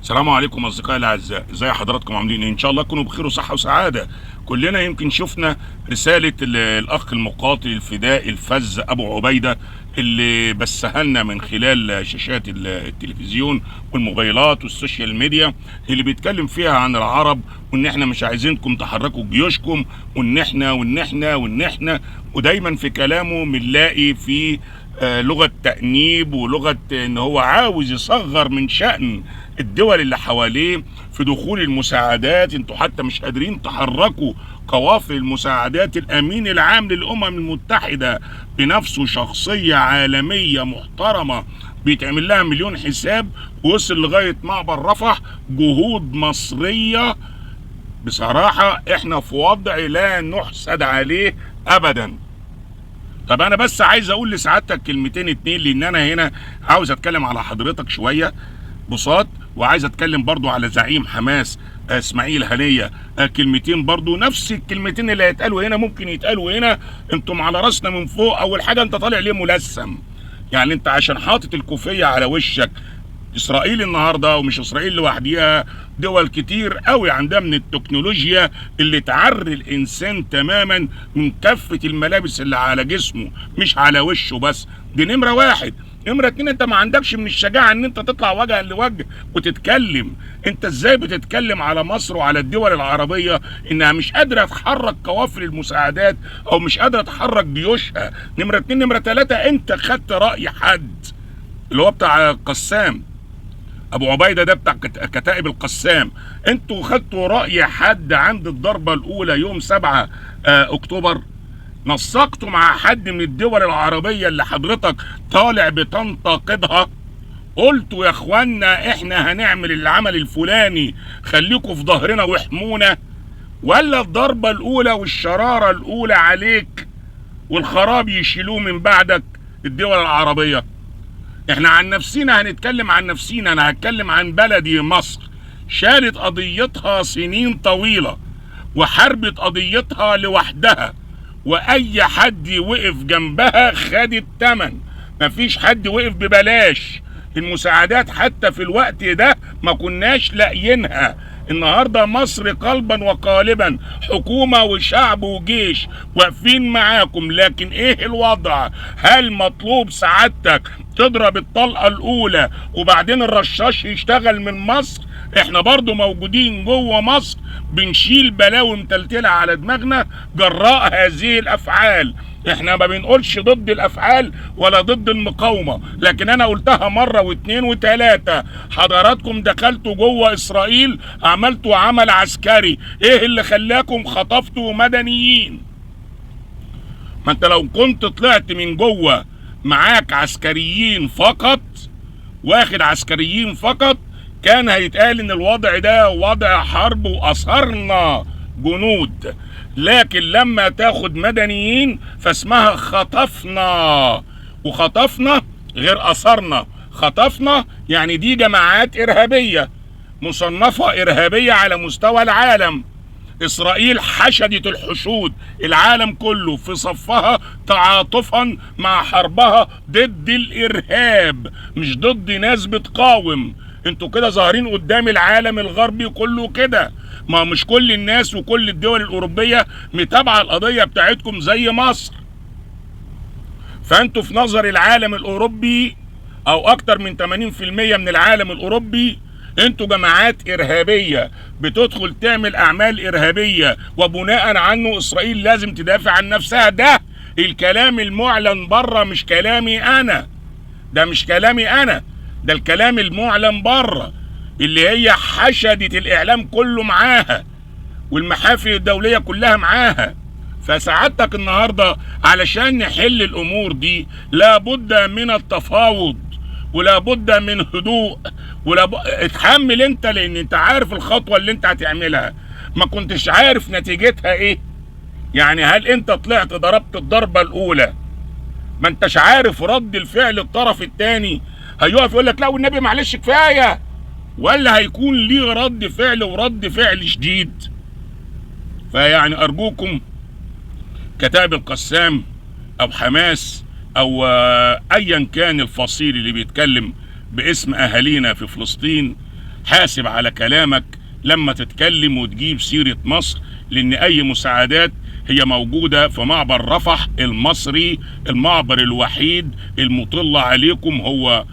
السلام عليكم اصدقائي الاعزاء، ازي حضراتكم؟ عاملين ايه؟ ان شاء الله تكونوا بخير وصحه وسعاده. كلنا يمكن شفنا رساله الاخ المقاتل الفدائي الفذ ابو عبيده اللي بثها لنا من خلال شاشات التلفزيون والموبايلات والسوشيال ميديا، اللي بيتكلم فيها عن العرب وان احنا مش عايزينكم تحركوا جيوشكم وان احنا ودايما في كلامه بنلاقي في لغه تأنيب ولغه ان هو عاوز يصغر من شأن الدول اللي حواليه في دخول المساعدات. انتوا حتى مش قادرين تحركوا قوافل المساعدات. الامين العام للامم المتحدة بنفسه شخصية عالمية محترمة بيتعمل لها مليون حساب، ووصل لغاية معبر رفح. جهود مصرية بصراحة احنا في وضع لا نحسد عليه ابدا. طب انا بس عايز اقول لسعادتك كلمتين اتنين، لان انا هنا عاوز اتكلم على حضرتك شوية بساط، وعايز اتكلم برضو على زعيم حماس اسماعيل هنية كلمتين، برضو نفس الكلمتين اللي هيتقالوا هنا ممكن يتقالوا هنا. انتم على راسنا من فوق. اول حاجة انت طالع ليه ملثم؟ يعني انت عشان حاطط الكوفية على وشك. اسرائيل النهارده، ومش اسرائيل لوحديها، دول كتير قوي عندها من التكنولوجيا اللي تعري الانسان تماما من كافة الملابس اللي على جسمه مش على وشه بس. دي نمرة واحد. نمرة اتنين، انت ما عندكش من الشجاعة ان انت تطلع وجها لوجه وتتكلم. انت ازاي بتتكلم على مصر وعلى الدول العربية انها مش قادرة تحرك قوافل المساعدات او مش قادرة تحرك جيوشها؟ نمرة اتنين. نمرة تلاتة، انت خدت رأي حد اللي هو بتاع قسام ابو عبيده، ده بتاع كتائب القسام. انتوا خدتوا راي حد عند الضربه الاولى يوم 7 اكتوبر؟ نسقتوا مع حد من الدول العربيه اللي حضرتك طالع بتنتقدها؟ قلتوا يا اخوانا احنا هنعمل العمل الفلاني، خليكوا في ظهرنا واحمونا؟ ولا الضربه الاولى والشراره الاولى عليك والخراب يشيلوه من بعدك الدول العربيه؟ احنا عن نفسينا هنتكلم عن نفسينا. انا هتكلم عن بلدي مصر، شالت قضيتها سنين طويلة وحربت قضيتها لوحدها، واي حد وقف جنبها خد التمن. مفيش حد وقف ببلاش. المساعدات حتى في الوقت ده ما كناش لاقيينها. النهارده مصر قلبا وقالبا، حكومه وشعب وجيش واقفين معاكم. لكن ايه الوضع؟ هل مطلوب سعادتك تضرب الطلقه الاولى وبعدين الرشاش يشتغل من مصر؟ احنا برضو موجودين جوه مصر بنشيل بلاوي متلتله على دماغنا جراء هذه الافعال. احنا ما بنقولش ضد الافعال ولا ضد المقاومه، لكن انا قلتها مره واثنين وثلاثه. حضراتكم دخلتوا جوه اسرائيل عملتوا عمل عسكري، ايه اللي خلاكم خطفتوا مدنيين؟ ما انت لو كنت طلعت من جوه معاك عسكريين فقط، واخد عسكريين فقط، كان هيتقال ان الوضع ده وضع حرب واثرنا جنود. لكن لما تاخد مدنيين فاسمها خطفنا، وخطفنا غير اثرنا. خطفنا يعني دي جماعات ارهابية مصنفة ارهابية على مستوى العالم. اسرائيل حشدت الحشود، العالم كله في صفها تعاطفا مع حربها ضد الارهاب، مش ضد ناس بتقاوم. انتوا كده ظاهرين قدام العالم الغربي كله كده. ما مش كل الناس وكل الدول الاوروبية متابعة القضية بتاعتكم زي مصر. فانتوا في نظر العالم الاوروبي او اكتر من 80% من العالم الاوروبي انتوا جماعات ارهابية بتدخل تعمل اعمال ارهابية، وبناء عنه اسرائيل لازم تدافع عن نفسها. ده الكلام المعلن بره، مش كلامي انا. ده مش كلامي انا، ده الكلام المعلن بره اللي هي حشدت الاعلام كله معاها والمحافل الدولية كلها معاها. فسعادتك النهاردة علشان نحل الامور دي لابد من التفاوض ولابد من هدوء اتحمل انت، لان انت عارف الخطوة اللي انت هتعملها. ما كنتش عارف نتيجتها ايه؟ يعني هل انت طلعت ضربت الضربة الاولى ما انتش عارف رد الفعل الطرف الثاني هيقف يقول لك لا والنبي معلش كفاية، ولا هيكون ليه رد فعل ورد فعل شديد؟ فيعني ارجوكم كتائب القسام او حماس او ايا كان الفصيل اللي بيتكلم باسم اهالينا في فلسطين، حاسب على كلامك لما تتكلم وتجيب سيرة مصر، لان اي مساعدات هي موجودة في معبر رفح المصري، المعبر الوحيد المطل عليكم هو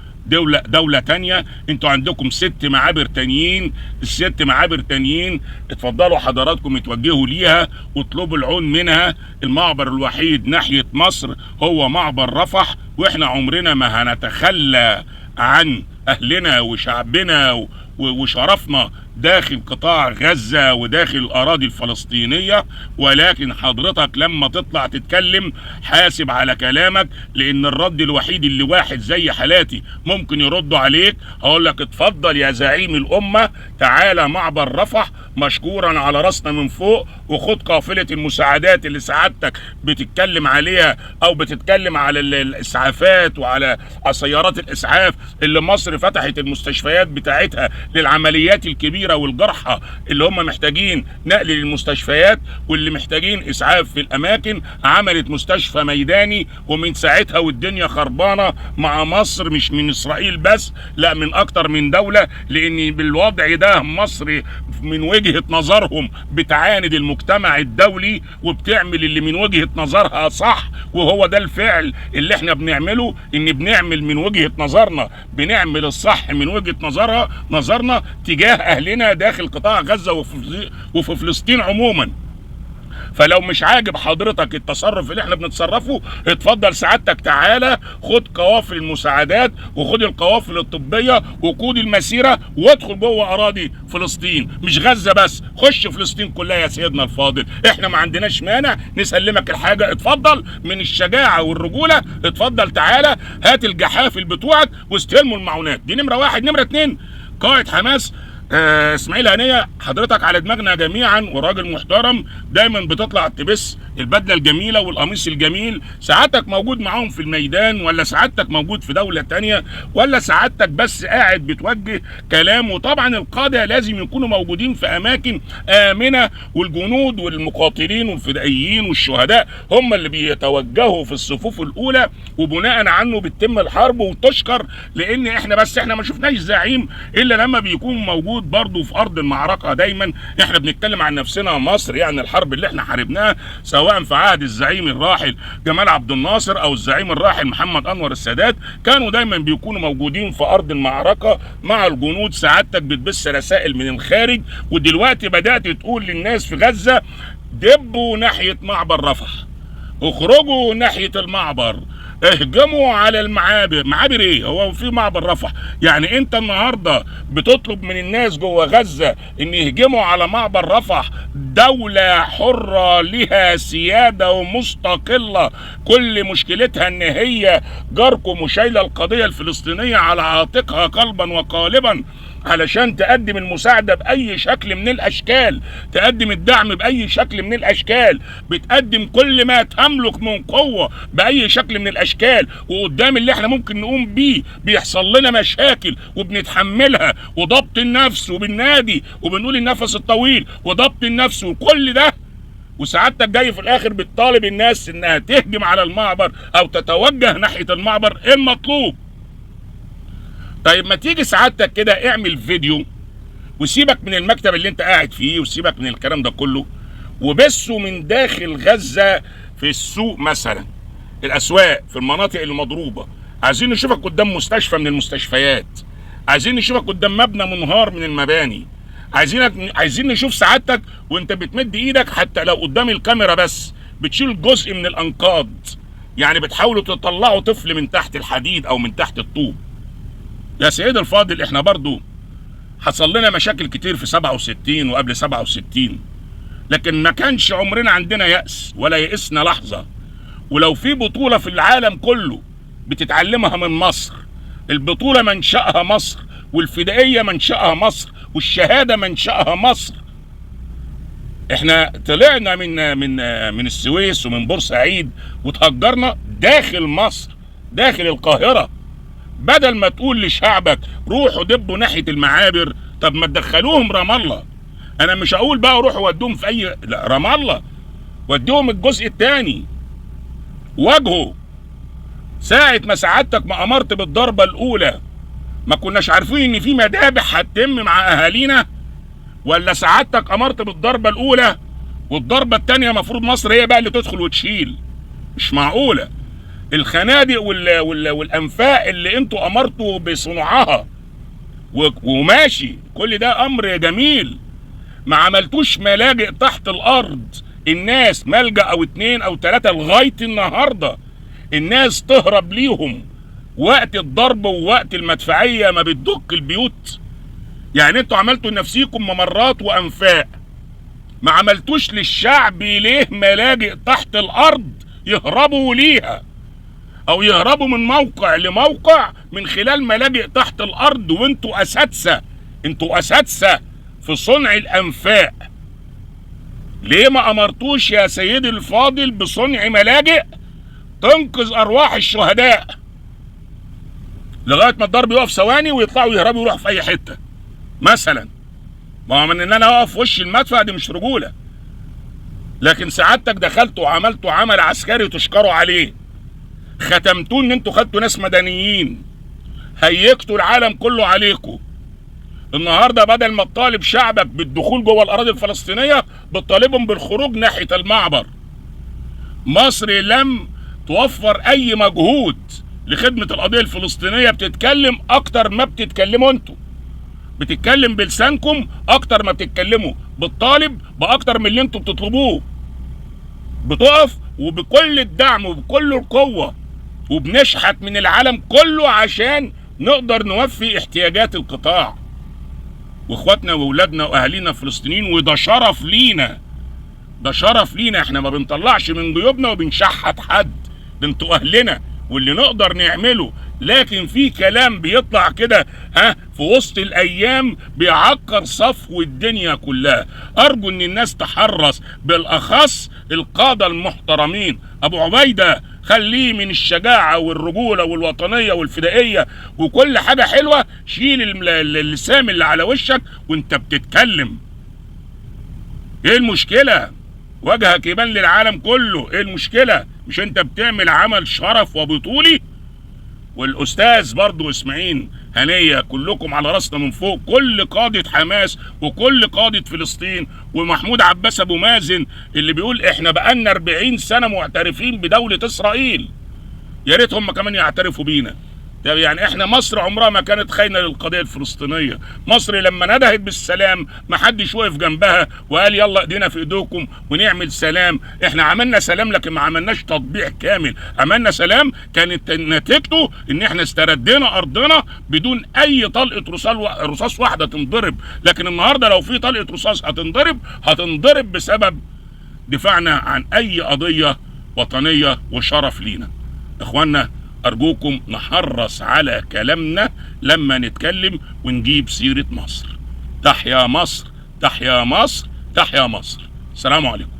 دولة تانية. انتوا عندكم 6 معابر تانيين، ال6 معابر تانيين اتفضلوا حضراتكم اتوجهوا ليها واطلبوا العون منها. المعبر الوحيد ناحية مصر هو معبر رفح، واحنا عمرنا ما هنتخلى عن اهلنا وشعبنا وشرفنا داخل قطاع غزة وداخل الأراضي الفلسطينية. ولكن حضرتك لما تطلع تتكلم حاسب على كلامك، لأن الرد الوحيد اللي واحد زي حالاتي ممكن يردوا عليك هقول لك اتفضل يا زعيم الأمة تعالى معبر رفح مشكورا على راسنا من فوق، وخد قافلة المساعدات اللي سعادتك بتتكلم عليها أو بتتكلم على الإسعافات وعلى سيارات الإسعاف اللي مصر فتحت المستشفيات بتاعتها للعمليات الكبيرة والجرحى اللي هم محتاجين نقل للمستشفيات واللي محتاجين اسعاف في الاماكن. عملت مستشفى ميداني، ومن ساعتها والدنيا خربانه مع مصر، مش من اسرائيل بس، لا من اكتر من دوله، لان بالوضع ده مصر من وجهه نظرهم بتعاند المجتمع الدولي وبتعمل اللي من وجهه نظرها صح، وهو ده الفعل اللي احنا بنعمله، ان بنعمل من وجهه نظرنا، بنعمل الصح من وجهه نظرنا تجاه اهلنا داخل قطاع غزة وفي فلسطين عموما. فلو مش عاجب حضرتك التصرف اللي احنا بنتصرفه اتفضل سعادتك تعالى خد قوافل المساعدات وخد القوافل الطبية وقود المسيرة وادخل جوه اراضي فلسطين، مش غزة بس، خش فلسطين كلها يا سيدنا الفاضل. احنا ما عندناش مانع نسلمك الحاجة، اتفضل من الشجاعة والرجولة، اتفضل تعالى هات الجحافل بتوعك واستلموا المعونات. دي نمرة 1. نمرة 2 قائد حماس اسماعيل هنيه، حضرتك على دماغنا جميعا وراجل محترم، دايما بتطلع تبث البدله الجميله والقميص الجميل. سعادتك موجود معاهم في الميدان، ولا سعادتك موجود في دوله تانيه، ولا سعادتك بس قاعد بتوجه كلام؟ وطبعا القاده لازم يكونوا موجودين في اماكن امنه، والجنود والمقاتلين والفدائيين والشهداء هم اللي بيتوجهوا في الصفوف الاولى، وبناء عنه بتتم الحرب وتشكر. لان احنا ما شفناش زعيم الا لما بيكون موجود برضه في ارض المعركه. دايما احنا بنتكلم عن نفسنا مصر، يعني الحرب اللي احنا حاربناها سواء في عهد الزعيم الراحل جمال عبد الناصر او الزعيم الراحل محمد انور السادات، كانوا دايما بيكونوا موجودين في ارض المعركه مع الجنود. سعادتك بتبث رسائل من الخارج، ودلوقتي بدات تقول للناس في غزه دبوا ناحيه معبر رفح، اخرجوا ناحيه المعبر، اهجموا على المعابر. معابر ايه؟ هو في معبر رفح؟ يعني انت النهارده بتطلب من الناس جوه غزه ان يهجموا على معبر رفح، دوله حره لها سياده ومستقله كل مشكلتها ان هي جاركم وشايله القضيه الفلسطينيه على عاتقها قلبا وقالبا، علشان تقدم المساعدة بأي شكل من الأشكال، تقدم الدعم بأي شكل من الأشكال، بتقدم كل ما تملك من قوة بأي شكل من الأشكال. وقدام اللي احنا ممكن نقوم بيه بيحصل لنا مشاكل وبنتحملها، وضبط النفس، وبالنادي وبنقول النفس الطويل وضبط النفس وكل ده، وسعادتك جاي في الآخر بتطالب الناس إنها تهجم على المعبر أو تتوجه ناحية المعبر. إيه المطلوب؟ طيب ما تيجي سعادتك كده اعمل فيديو وسيبك من المكتب اللي انت قاعد فيه وسيبك من الكلام ده كله، وبثه من داخل غزة في السوق مثلا، الاسواق، في المناطق المضروبة. عايزين نشوفك قدام مستشفى من المستشفيات، عايزين نشوفك قدام مبنى منهار من المباني، عايزين نشوف سعادتك وانت بتمد ايدك حتى لو قدام الكاميرا بس بتشيل جزء من الانقاض، يعني بتحاولوا تطلعوا طفل من تحت الحديد او من تحت الطوب. يا سيد الفاضل احنا برضو حصل لنا مشاكل كتير في 67 وقبل 67، لكن ما كانش عمرنا عندنا يأس ولا يئسنا لحظة. ولو في بطولة في العالم كله بتتعلمها من مصر، البطولة منشأها مصر، والفدائية منشأها مصر، والشهادة منشأها مصر. احنا طلعنا من السويس ومن بورسعيد وتهجرنا داخل مصر، داخل القاهرة. بدل ما تقول لشعبك روحوا دبوا ناحية المعابر، طب ما تدخلوهم رام الله. انا مش هقول بقى روحوا ودوهم في اي، لا، رام الله ودوهم الجزء الثاني. واجهوا ساعة ما سعادتك ما امرت بالضربة الاولى ما كناش عارفين ان في مذابح هتتم مع اهالينا؟ ولا سعادتك امرت بالضربه الاولى والضربه الثانيه مفروض مصر هي بقى اللي تدخل وتشيل؟ مش معقوله. الخنادق والانفاق اللي انتوا امرتوا بصنعها وماشي، كل ده امر جميل. ما عملتوش ملاجئ تحت الارض، الناس ملجأ او 2 أو 3 لغايه النهارده الناس تهرب ليهم وقت الضرب ووقت المدفعيه ما بتدق البيوت. يعني انتوا عملتوا لنفسيكم ممرات وانفاق، ما عملتوش للشعب ليه ملاجئ تحت الارض يهربوا ليها او يهربوا من موقع لموقع من خلال ملاجئ تحت الارض؟ وانتوا اساتذه، انتوا اساتذه في صنع الانفاق. ليه ما امرتوش يا سيدي الفاضل بصنع ملاجئ تنقذ ارواح الشهداء لغايه ما الضرب يقف ثواني ويطلعوا يهربوا يروحوا في اي حته مثلا؟ ما هو من ان انا اقف في وش المدفع دي مش رجوله. لكن سعادتك دخلتوا وعملتوا عمل عسكري تشكروا عليه، ختمتوا ان انتوا خدتوا ناس مدنيين، هيجتوا العالم كله عليكم. النهارده بدل ما تطالب شعبك بالدخول جوه الاراضي الفلسطينيه بتطالبهم بالخروج ناحيه المعبر. مصر لم توفر اي مجهود لخدمه القضيه الفلسطينيه، بتتكلم اكتر ما بتتكلموا انتوا، بتتكلم بلسانكم اكتر ما بتتكلموا، بتطالب باكتر من اللي انتوا بتطلبوه، بتقف وبكل الدعم وبكل القوه وبنشحت من العالم كله عشان نقدر نوفي احتياجات القطاع واخواتنا واولادنا واهالينا الفلسطينيين. وده شرف لينا، ده شرف لينا. احنا ما بنطلعش من جيوبنا وبنشحت حد، ده انتوا اهلنا واللي نقدر نعمله. لكن في كلام بيطلع كده في وسط الايام بيعكر صفو الدنيا كلها. ارجو ان الناس تحرص، بالاخص القاده المحترمين. ابو عبيده خليه من الشجاعه والرجوله والوطنيه والفدائيه وكل حاجه حلوه، شيل اللسام اللي على وشك وانت بتتكلم. ايه المشكله؟ وجهك يبان للعالم كله. ايه المشكله؟ مش انت بتعمل عمل شرف وبطولي؟ والاستاذ برضو اسماعيل هنيه، كلكم على راسنا من فوق، كل قاده حماس وكل قاده فلسطين، ومحمود عباس ابو مازن اللي بيقول احنا بقالنا 40 سنه معترفين بدوله اسرائيل، يا ريت هم كمان يعترفوا بينا. يعني احنا مصر عمرها ما كانت خاينه للقضيه الفلسطينيه. مصر لما ندهت بالسلام ما حدش وقف جنبها وقال يلا ايدينا في ايديكم ونعمل سلام. احنا عملنا سلام لكن ما عملناش تطبيع كامل. عملنا سلام كانت نتيجته ان احنا استردينا ارضنا بدون اي طلقه رصاص واحده تنضرب. لكن النهارده لو في طلقه رصاص هتنضرب بسبب دفاعنا عن اي قضيه وطنيه وشرف لينا. اخوانا أرجوكم نحرص على كلامنا لما نتكلم ونجيب سيرة مصر. تحيا مصر، تحيا مصر، تحيا مصر. السلام عليكم.